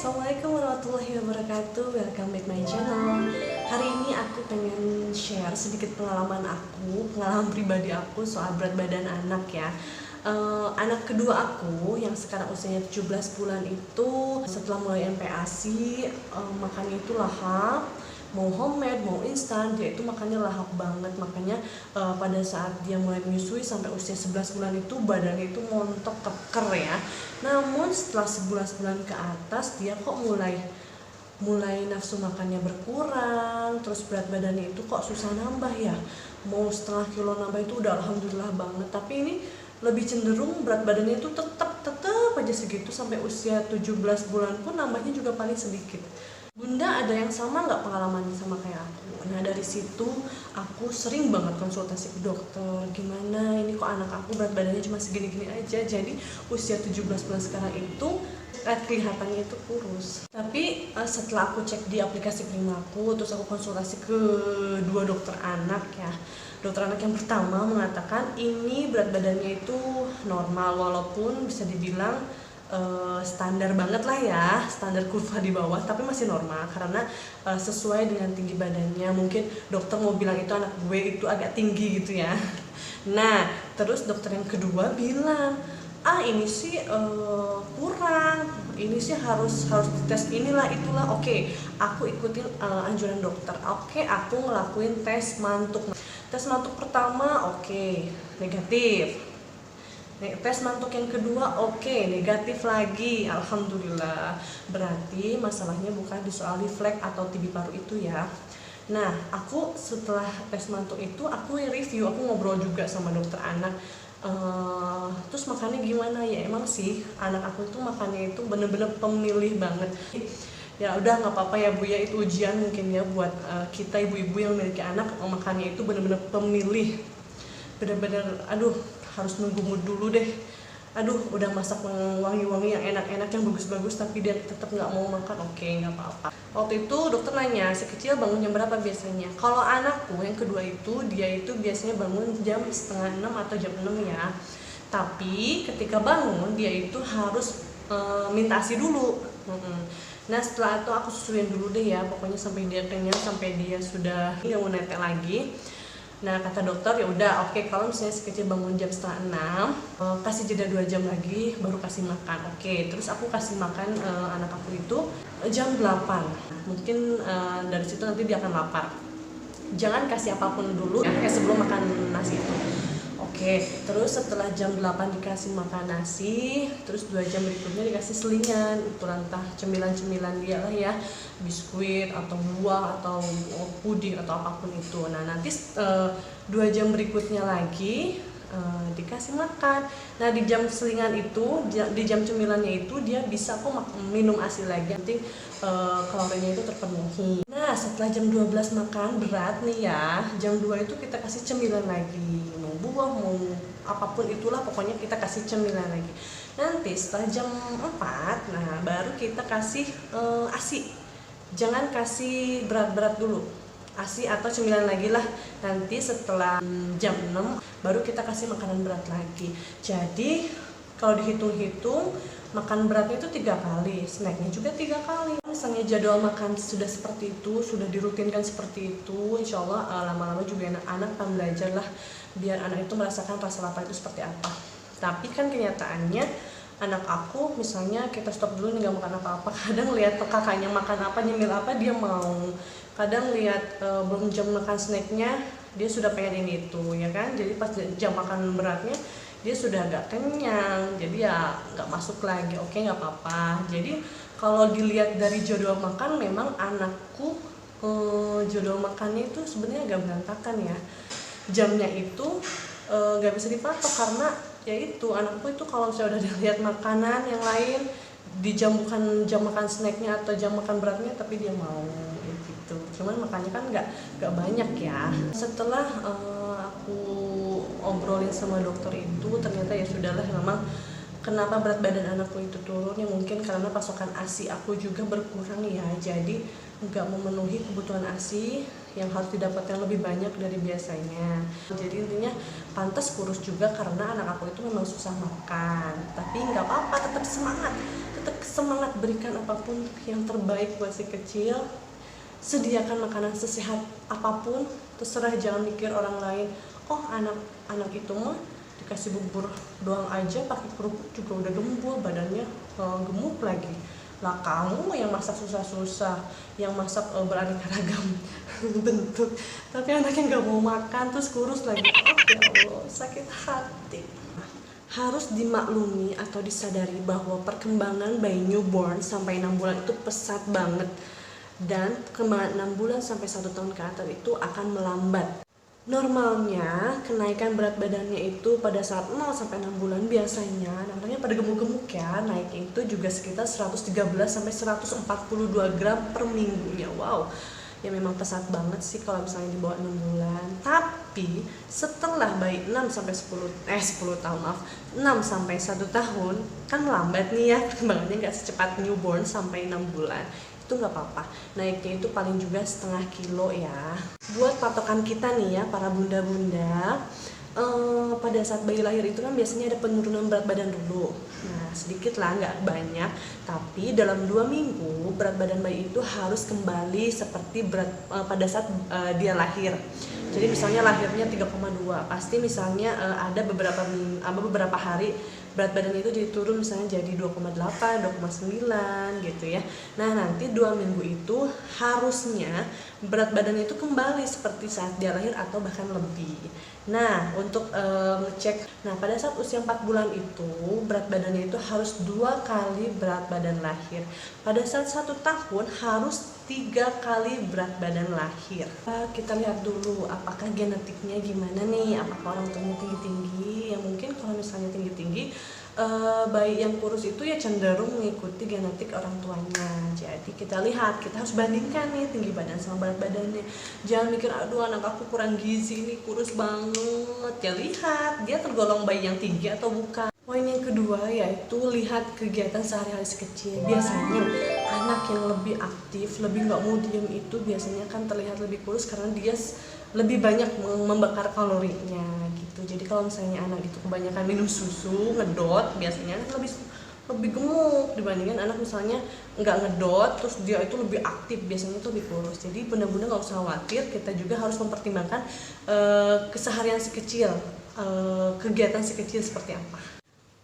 Assalamualaikum warahmatullahi wabarakatuh. Welcome back my channel. Hari ini aku pengen share sedikit pengalaman pribadi aku soal berat badan anak ya. Anak kedua aku yang sekarang usianya 17 bulan itu setelah mulai MPASI, makannya itu lahap, mau homemade mau instan, dia itu makannya lahap banget. Makanya pada saat dia mulai menyusui sampai usia 11 bulan itu badannya itu montok keker ya. Namun setelah sebulan ke atas dia kok mulai nafsu makannya berkurang, terus berat badannya itu kok susah nambah ya. Mau setengah kilo nambah itu udah alhamdulillah banget. Tapi ini lebih cenderung berat badannya itu tetap aja segitu sampai usia 17 bulan pun nambahnya juga paling sedikit. Bunda ada yang sama nggak pengalamannya sama kayak aku? Nah dari situ aku sering banget konsultasi ke dokter. Gimana ini kok anak aku berat badannya cuma segini-gini aja. Jadi usia 17 bulan sekarang itu kelihatannya itu kurus. Tapi setelah aku cek di aplikasi Primaku, terus aku konsultasi ke dua dokter anak ya. Dokter anak yang pertama mengatakan ini berat badannya itu normal, walaupun bisa dibilang standar banget lah ya, standar kurva di bawah, tapi masih normal karena sesuai dengan tinggi badannya. Mungkin dokter mau bilang itu anak gue itu agak tinggi gitu ya. Nah terus dokter yang kedua bilang ini sih kurang, ini sih harus tes inilah itulah. Oke, aku ikutin anjuran dokter. Oke, aku ngelakuin tes mantuk. Tes mantuk pertama oke, negatif. Tes mantuk yang kedua oke, negatif lagi. Alhamdulillah. Berarti masalahnya bukan di soal refleks atau TB paru itu ya. Nah, aku setelah tes mantuk itu aku review, aku ngobrol juga sama dokter anak. Terus makannya gimana ya? Emang sih anak aku itu makannya itu bener-bener pemilih banget. Ya udah nggak apa-apa ya Bu ya, itu ujian mungkin ya buat kita ibu-ibu yang memiliki anak. Makannya itu bener-bener pemilih. Bener-bener aduh harus nunggu mood dulu deh. Aduh udah masak wangi-wangi yang enak-enak yang bagus-bagus tapi dia tetap nggak mau makan. Oke, nggak apa-apa. Waktu itu dokter nanya si kecil bangun jam berapa biasanya. Kalau anakku yang kedua itu dia itu biasanya bangun jam setengah 6 atau jam 6 ya. Tapi ketika bangun dia itu harus minta ASI dulu. Nah setelah itu aku susuin dulu deh ya, pokoknya sampai dia kenyang, sampai dia sudah nggak mau netek lagi. Nah kata dokter ya udah oke, kalau misalnya si kecil bangun jam setengah 6, kasih jeda 2 jam lagi baru kasih makan. Oke, terus aku kasih makan anak aku itu jam 8. Mungkin dari situ nanti dia akan lapar. Jangan kasih apapun dulu ya, kayak sebelum makan nasi itu. Oke, terus setelah jam 8 dikasih makan nasi, terus 2 jam berikutnya dikasih selingan, itu entah cemilan-cemilan dia lah ya, biskuit atau buah atau puding atau apapun itu. Nah nanti 2 jam berikutnya lagi dikasih makan. Nah di jam selingan itu, di jam cemilannya itu dia bisa kok minum ASI lagi, nanti kalorinya itu terpenuhi. Nah setelah jam 12 makan berat nih ya, jam 2 itu kita kasih cemilan lagi, mau buah mau apapun itulah, pokoknya kita kasih cemilan lagi. Nanti setelah jam 4 nah baru kita kasih ASI. Jangan kasih berat-berat dulu, ASI atau cemilan lagi lah. Nanti setelah jam 6 baru kita kasih makanan berat lagi. Jadi kalau dihitung-hitung makan beratnya itu 3 kali, snacknya juga 3 kali. Misalnya jadwal makan sudah seperti itu, sudah dirutinkan seperti itu, insya Allah lama-lama juga anak-anak akan belajar lah, biar anak itu merasakan rasa lapar itu seperti apa. Tapi kan kenyataannya anak aku misalnya kita stop dulu nih nggak makan apa-apa, kadang lihat kakaknya makan apa, nyemil apa dia mau, kadang lihat belum jam makan snacknya dia sudah pengen ini itu ya kan. Jadi pas jam makan beratnya dia sudah agak kenyang, jadi ya nggak masuk lagi. Oke, nggak apa-apa. Jadi kalau dilihat dari jadwal makan memang anakku jadwal makannya itu sebenarnya agak berantakan ya. Jamnya itu nggak bisa dipatok karena yaitu anakku itu kalau misalnya udah dilihat makanan yang lain di jam, bukan jam makan snacknya atau jam makan beratnya, tapi dia mau gitu. Cuman makannya kan nggak banyak ya. Setelah aku obrolin sama dokter itu ternyata ya sudahlah, memang kenapa berat badan anakku itu turun ya mungkin karena pasokan ASI aku juga berkurang ya, jadi nggak memenuhi kebutuhan ASI yang harus didapatkan lebih banyak dari biasanya. Jadi intinya pantas kurus juga karena anak aku itu memang susah makan. Tapi nggak apa-apa, tetap semangat, berikan apapun yang terbaik buat si kecil. Sediakan makanan sesehat apapun, terserah, jangan mikir orang lain. Oh, anak itu mah dikasih bubur doang aja pakai kerupuk juga udah gembul, badannya gemuk lagi. Lah kamu yang masak susah-susah, yang masak beraneka ragam bentuk, tapi anaknya nggak mau makan terus kurus lagi. Oh ya Allah, sakit hati. Harus dimaklumi atau disadari bahwa perkembangan bayi newborn sampai 6 bulan itu pesat banget, dan perkembangan 6 bulan sampai 1 tahun ke atas itu akan melambat. Normalnya kenaikan berat badannya itu pada saat 0 sampai 6 bulan biasanya namanya pada gemuk-gemuk ya, naiknya itu juga sekitar 113 sampai 142 gram per minggunya. Wow, ya memang pesat banget sih kalau misalnya di bawah 6 bulan. Tapi setelah bayi 6 sampai 10 tahun, maaf, 6 sampai 1 tahun kan melambat nih ya, perkembangannya nggak secepat newborn sampai 6 bulan. Itu nggak apa-apa, naiknya itu paling juga setengah kilo ya. Buat patokan kita nih ya para bunda-bunda, pada saat bayi lahir itu kan biasanya ada penurunan berat badan dulu. Nah sedikit lah, nggak banyak, tapi dalam 2 minggu berat badan bayi itu harus kembali seperti pada saat dia lahir. Jadi misalnya lahirnya 3,2, pasti misalnya ada beberapa hari berat badannya itu jadi turun, misalnya jadi 2,8, 2,9 gitu ya. Nah nanti 2 minggu itu harusnya berat badannya itu kembali seperti saat dia lahir atau bahkan lebih. Nah untuk ngecek, nah pada saat usia 4 bulan itu berat badannya itu harus 2 kali berat badan lahir. Pada saat 1 tahun harus 3 kali berat badan lahir. Kita lihat dulu apakah genetiknya gimana nih, apakah orang tuanya tinggi-tinggi. Ya mungkin kalau misalnya tinggi-tinggi, bayi yang kurus itu ya cenderung mengikuti genetik orang tuanya. Jadi kita lihat, kita harus bandingkan nih tinggi badan sama berat badannya. Jangan mikir aduh anak aku kurang gizi nih, kurus banget. Ya lihat dia tergolong bayi yang tinggi atau bukan. Poin yang kedua yaitu lihat kegiatan sehari-hari si kecil. Biasanya anak yang lebih aktif, lebih nggak mau diem itu biasanya kan terlihat lebih kurus karena dia lebih banyak membakar kalorinya gitu. Jadi kalau misalnya anak itu kebanyakan minum susu, ngedot, biasanya anak lebih gemuk dibandingkan anak misalnya nggak ngedot terus dia itu lebih aktif, biasanya itu lebih kurus. Jadi benar-benar nggak usah khawatir, kita juga harus mempertimbangkan keseharian si kecil, kegiatan si kecil seperti apa.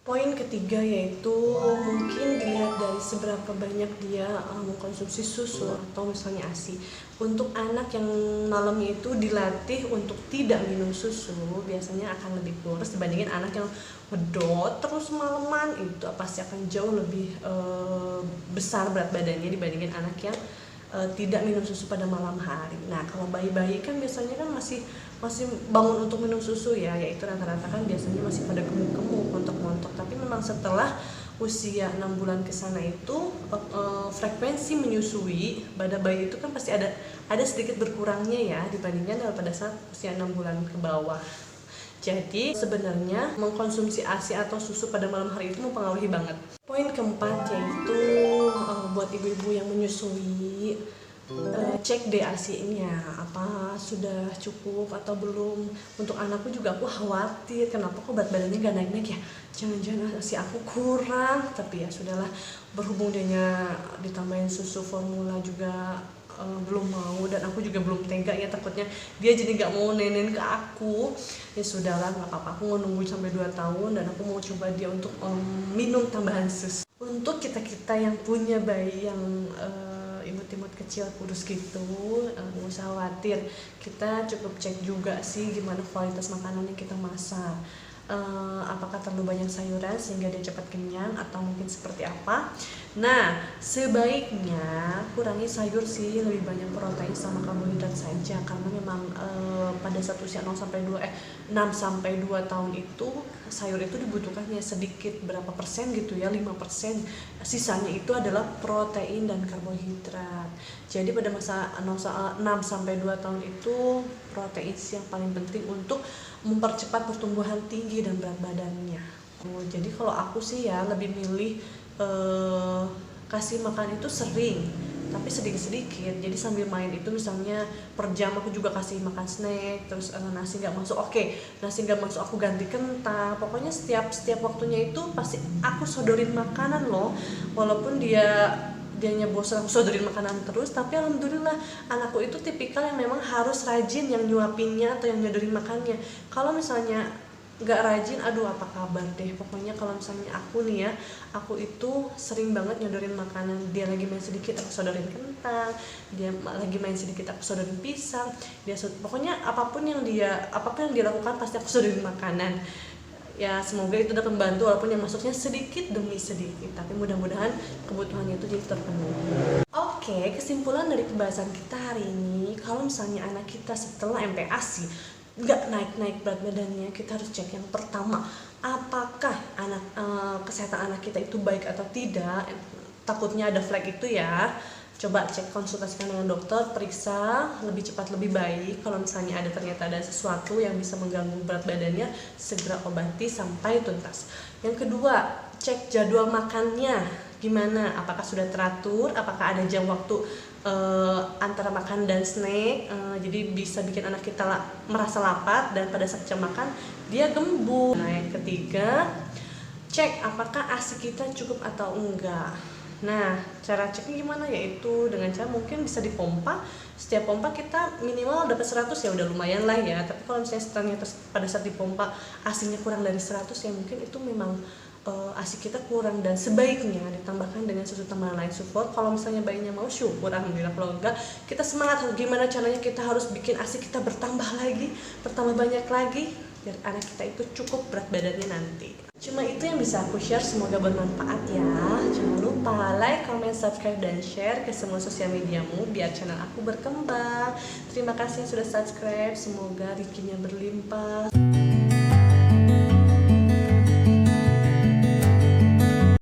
Poin ketiga yaitu mungkin dilihat dari seberapa banyak dia mengkonsumsi susu atau misalnya ASI. Untuk anak yang malamnya itu dilatih untuk tidak minum susu, biasanya akan lebih kurus dibandingin anak yang ngedot terus malaman, itu pasti akan jauh lebih besar berat badannya dibandingin anak yang tidak minum susu pada malam hari. Nah kalau bayi-bayi kan biasanya kan masih bangun untuk minum susu ya, yaitu rata-rata kan biasanya masih pada gemuk-gemuk, montok-montok. Tapi memang setelah usia 6 bulan ke sana itu frekuensi menyusui pada bayi itu kan pasti ada sedikit berkurangnya ya dibandingkan pada saat usia 6 bulan ke bawah. Jadi sebenarnya mengkonsumsi ASI atau susu pada malam hari itu mempengaruhi banget. Poin keempat yaitu buat ibu-ibu yang menyusui, cek deh ASI-nya apa sudah cukup atau belum. Untuk anakku juga aku khawatir kenapa kok berat badannya gak naik-naik ya, jangan-jangan ASI aku kurang. Tapi ya sudahlah, berhubung dia ditambahin susu formula juga belum mau, dan aku juga belum tega ya, takutnya dia jadi gak mau nenen ke aku. Ya sudahlah, gak apa-apa, aku mau nunggu sampai 2 tahun dan aku mau coba dia untuk minum tambahan susu. Untuk kita-kita yang punya bayi yang imut-imut kecil kurus gitu, nggak usah khawatir, kita cukup cek juga sih gimana kualitas makanan yang kita masak. Apakah terlalu banyak sayuran sehingga dia cepat kenyang atau mungkin seperti apa. Nah sebaiknya kurangi sayur sih, lebih banyak protein sama karbohidrat saja, karena memang pada saat usia 6 sampai 2 tahun itu sayur itu dibutuhkannya sedikit, berapa persen gitu ya, 5%, sisanya itu adalah protein dan karbohidrat. Jadi pada masa 6 sampai 2 tahun itu protein sih yang paling penting untuk mempercepat pertumbuhan tinggi dan berat badannya. Jadi kalau aku sih ya lebih milih kasih makan itu sering, tapi sedikit-sedikit. Jadi sambil main itu misalnya per jam aku juga kasih makan snack, terus nasi nggak masuk, oke, nasi nggak masuk aku ganti kentang. Pokoknya setiap waktunya itu pasti aku sodorin makanan loh, walaupun dianya bosan aku sodorin makanan terus. Tapi alhamdulillah anakku itu tipikal yang memang harus rajin yang nyuapinnya atau yang nyodorin makannya. Kalau misalnya nggak rajin, aduh apa kabar deh. Pokoknya kalau misalnya aku nih ya, aku itu sering banget nyodorin makanan. Dia lagi main sedikit aku sodorin kentang, dia lagi main sedikit aku sodorin pisang, pokoknya apapun yang dia lakukan pasti aku sodorin makanan. Ya semoga itu dapat membantu walaupun yang masuknya sedikit demi sedikit, tapi mudah-mudahan kebutuhannya itu jadi terpenuhi. Oke, kesimpulan dari pembahasan kita hari ini, kalau misalnya anak kita setelah MPASI nggak naik berat badannya, kita harus cek yang pertama, apakah kesehatan anak kita itu baik atau tidak. Takutnya ada flag itu ya, coba cek, konsultasikan dengan dokter, periksa lebih cepat lebih baik. Kalau misalnya ternyata ada sesuatu yang bisa mengganggu berat badannya, segera obati sampai tuntas. Yang kedua, cek jadwal makannya gimana, apakah sudah teratur, apakah ada jam waktu antara makan dan snack, jadi bisa bikin anak kita merasa lapar dan pada saat jam makan dia gembul. Nah yang ketiga, cek apakah ASI kita cukup atau enggak. Nah cara ceknya gimana, yaitu dengan cara mungkin bisa dipompa. Setiap pompa kita minimal dapat 100 ya udah lumayan lah ya. Tapi kalau misalnya ternyata pada saat dipompa ASInya kurang dari 100, ya mungkin itu memang ASI kita kurang, dan sebaiknya ditambahkan dengan susu tambahan lain support. Kalau misalnya bayinya mau, syukur alhamdulillah. Kalau enggak, kita semangat gimana caranya kita harus bikin ASI kita bertambah banyak lagi biar anak kita itu cukup berat badannya nanti. Cuma itu yang bisa aku share, semoga bermanfaat ya. Jangan lupa like, comment, subscribe, dan share ke semua sosial mediamu biar channel aku berkembang. Terima kasih yang sudah subscribe, semoga rezekinya berlimpah.